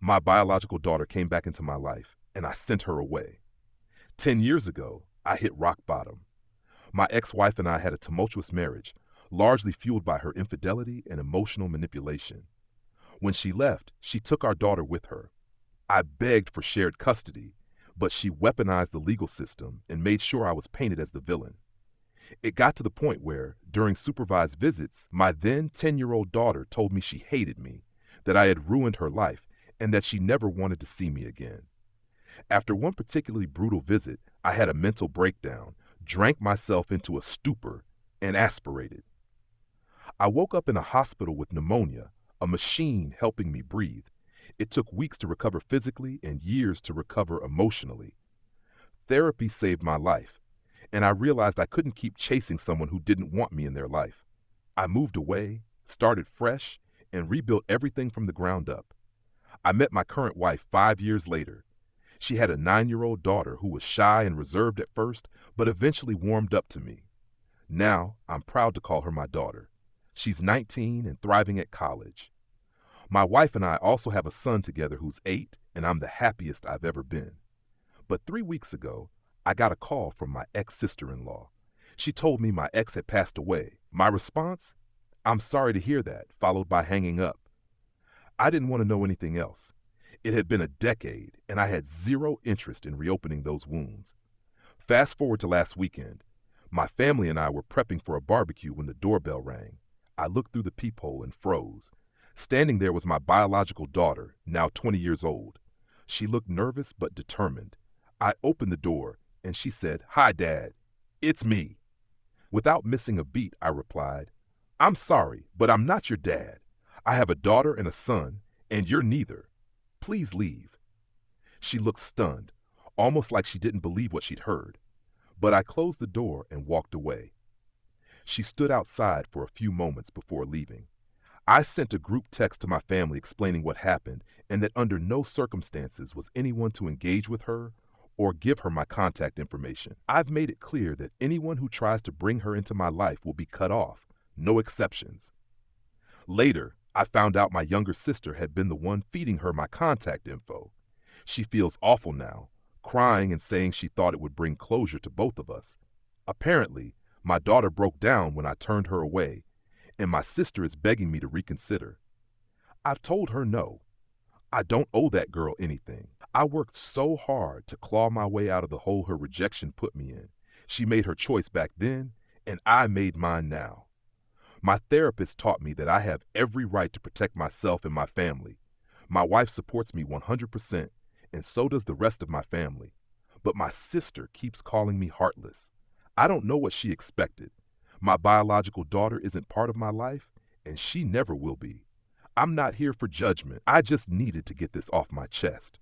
My biological daughter came back into my life, and I sent her away. 10 years ago, I hit rock bottom. My ex-wife and I had a tumultuous marriage, largely fueled by her infidelity and emotional manipulation. When she left, she took our daughter with her. I begged for shared custody, but she weaponized the legal system and made sure I was painted as the villain. It got to the point where, during supervised visits, my then 10-year-old daughter told me she hated me, that I had ruined her life, and that she never wanted to see me again. After one particularly brutal visit, I had a mental breakdown, drank myself into a stupor, and aspirated. I woke up in a hospital with pneumonia, a machine helping me breathe. It took weeks to recover physically and years to recover emotionally. Therapy saved my life, and I realized I couldn't keep chasing someone who didn't want me in their life. I moved away, started fresh, and rebuilt everything from the ground up. I met my current wife 5 years later. She had a 9-year-old daughter who was shy and reserved at first, but eventually warmed up to me. Now, I'm proud to call her my daughter. She's 19 and thriving at college. My wife and I also have a son together who's 8, and I'm the happiest I've ever been. But 3 weeks ago, I got a call from my ex-sister-in-law. She told me my ex had passed away. My response? I'm sorry to hear that, followed by hanging up. I didn't want to know anything else. It had been a decade, and I had zero interest in reopening those wounds. Fast forward to last weekend. My family and I were prepping for a barbecue when the doorbell rang. I looked through the peephole and froze. Standing there was my biological daughter, now 20 years old. She looked nervous but determined. I opened the door, and she said, "Hi, Dad. It's me." Without missing a beat, I replied, "I'm sorry, but I'm not your dad. I have a daughter and a son, and you're neither. Please leave." She looked stunned, almost like she didn't believe what she'd heard. But I closed the door and walked away. She stood outside for a few moments before leaving. I sent a group text to my family explaining what happened and that under no circumstances was anyone to engage with her or give her my contact information. I've made it clear that anyone who tries to bring her into my life will be cut off, no exceptions. Later, I found out my younger sister had been the one feeding her my contact info. She feels awful now, crying and saying she thought it would bring closure to both of us. Apparently, my daughter broke down when I turned her away, and my sister is begging me to reconsider. I've told her no. I don't owe that girl anything. I worked so hard to claw my way out of the hole her rejection put me in. She made her choice back then, and I made mine now. My therapist taught me that I have every right to protect myself and my family. My wife supports me 100%, and so does the rest of my family. But my sister keeps calling me heartless. I don't know what she expected. My biological daughter isn't part of my life, and she never will be. I'm not here for judgment. I just needed to get this off my chest.